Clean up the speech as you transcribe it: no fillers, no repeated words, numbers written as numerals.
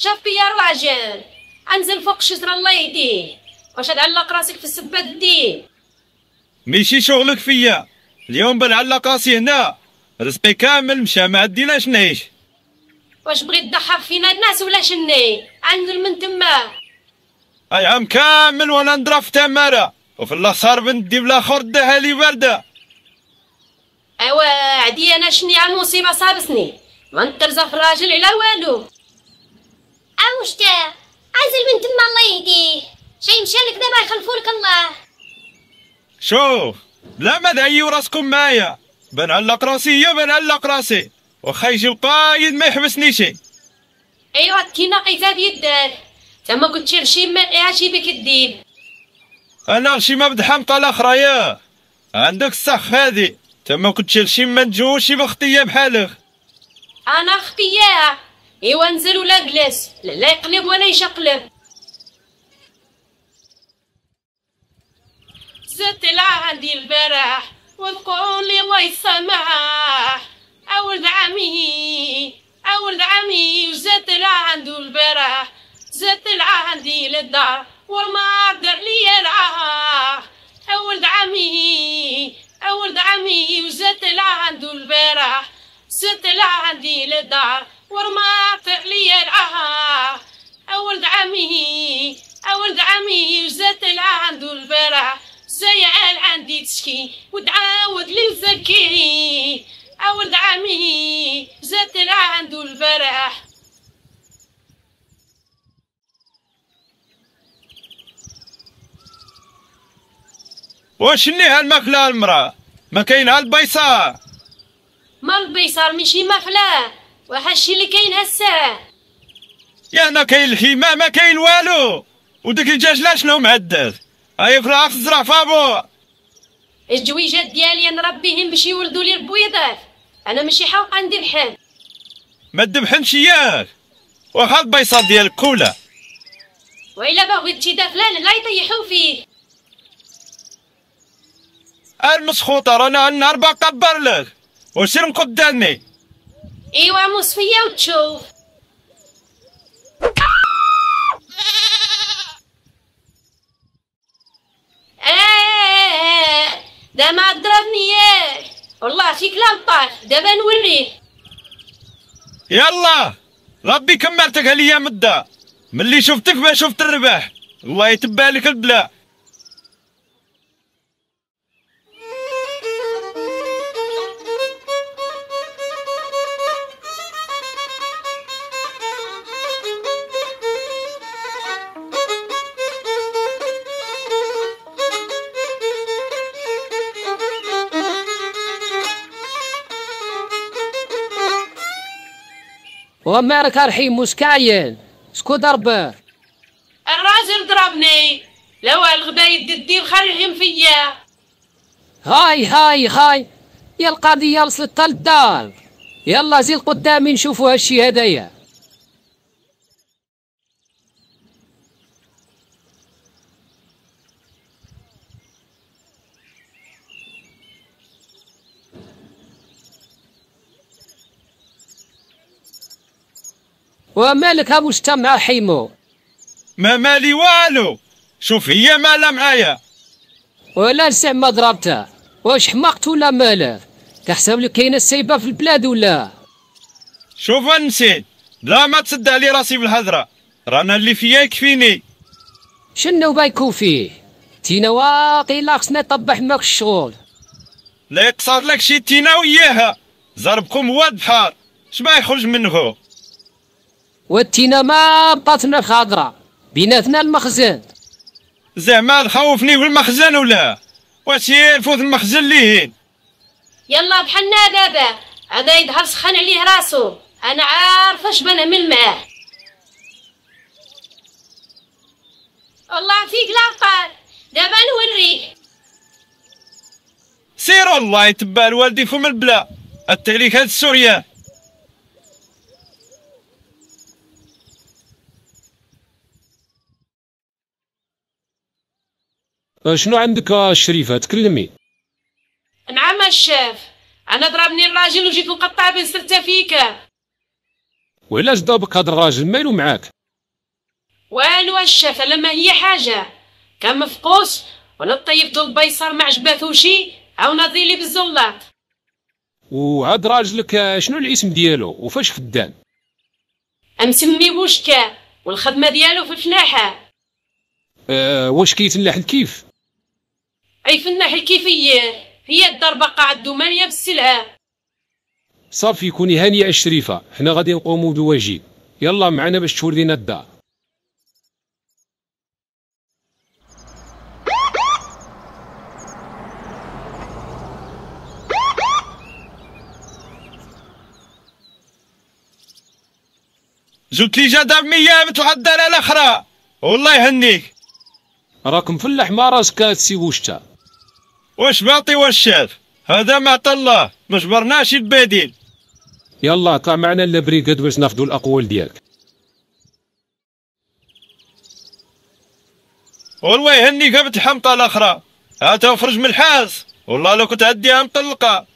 شاف بيا الراجل انزل فوق الشجرة الله يهديه. واش تعلق راسك في السبات الدين؟ ماشي شغلك فيا. اليوم بنعلق راسي هنا، رزقي كامل مشى ما عنديناش نعيش. واش بغيت تضحك فينا الناس ولا شني؟ انزل من تما. اي عام كامل وانا نضرب في تماره، وفي الاخر بندي بالاخر داها لي بارده. ايوا عدي انا شني على المصيبه صابتني، ما نترزق في الراجل على والو. اوش تا انزل من تما الله يهديه، شي مشالك دابا يخلفولك الله. شوف بلا ما تعيو راسكم معايا، بنعلق راسي هي بنعلق راسي، واخا يجي القايد ما يحبسني شي. ايوا كينا قيتها بيدك، تما قلت شي ما يعجبك الدين. انا شي ما بد حمقى الاخرى ياه، عندك السخ هادي، تما كنت شي ما نتجوزش بختيه بحالك. انا اختيار ايوا انزل ولا جلس، لا يقلب ولا يشقلب. زدت عندي البارح وتقول لي الله يسامح. اولد عمي اولد عمي وزدت عنده البارح، زدت عندي للدار وما در لي العاه. اولد عمي اولد عمي وزدت عنده البارح، زدت عندي للدار ورما لي العاه. اولد عمي اولد عمي وزدت عنده البارح، زيال عندي تشكي وتعاود لي وزكي. اولد عمي زدت عنده البارح. وشني هالماكله المراه؟ ما كاين هالبيصار. ما البيصار ماشي مفلا، وحشي اللي كاين هسا. يا انا كاين الحمام ما كاين والو، وديك الدجاج شنو معدل؟ هاي راك تزرع فابو. الجويجات ديالي نربيهم باش يولدوا لي البويضات، انا ماشي حاوقه ندبحن. ما تذبحنش ياك، واخا البيصار ديالك كولا. وإلا بغيت شي دافلان لا يطيحوا فيه. المسخوطه رانا النهار بكبر لك، وسير قدامي. ايوا موس فيا وتشوف. دا ما ضربني ياك والله فيك لامطاح، دابا نوريه. يلا ربي كملتك عليا مده، ملي شفتك ما شفت الرباح، الله يتبع لك البلاء. ومالك الحين مسكاين؟ شكون ضربه؟ الراجل ضربني، لو الغدا يدي الدين خرجهم فيا. هاي يا القضية وصلت للدار، يلا زيد قدامي نشوفوا هالشي هدايا. ومالك مجتمع حيمو؟ ما مالي والو، شوف هي مالا معايا. ولا زعما ضربتها، واش حمقت ولا مالك؟ تحسب لك كاينه السيبه في البلاد ولا؟ شوف نسيت، لا ما تصد علي راسي بالهضره، رانا اللي فيا يكفيني. شنو بايكون فيه؟ تينا واقيلا خصنا نطبح معاك الشغل. لا يقصر لك شي تينا وياها، زربكم هو البحر، شبا يخرج منه؟ والتينا ما بطاتنا في خضرة، بيناتنا المخزن. زعما تخوفني بالمخزن ولا؟ واش يلفوت المخزن ليهين؟ يلا بحنا دابا، هذا يظهر سخن عليه راسو، انا عارفه اش بنعمل معاه. والله فيك العقل، دابا نوريه. سيروا الله يتبع الوالدي فم البلا، التهليك هاد السوريان. شنو عندك الشريفة؟ تكلمي. نعم الشاف، انا ضربني الراجل وجيت نقطع بين سرته فيك. وعلاش ضربك هاد الراجل مالو معاك؟ والو الشاف لما هي حاجة، كان مفقوس ونطيب دول البيصر ما عجباتوشي او ناضيلي بالزلات. وعاد راجلك شنو الاسم ديالو وفاش خدام؟ امسمي بوشكا والخدمة ديالو في الفلاحة. واش كيتنلح الكيف؟ اي في الناحية الكيفية، هي الضربة قاعد دومانية بالسلعة. صافي كوني هانية الشريفة، حنا غادي نقوموا بواجب. يلا معنا باش تورينا الدار. زلت لي جا دار 100 مثل واحد الدار الاخرى، والله يهنيك. راكم فلاح ما راسك تسي وشتا. واش باطي واش شاف؟ هذا ما عطا الله، ما جبرناش البديل. يلا طلع معنا لابريكاد باش ناخذوا الاقوال ديالك. والله يهنيك بنت الحمطه الاخرى، هاتها فرج من الحاس، والله لو كنت عديها مطلقه.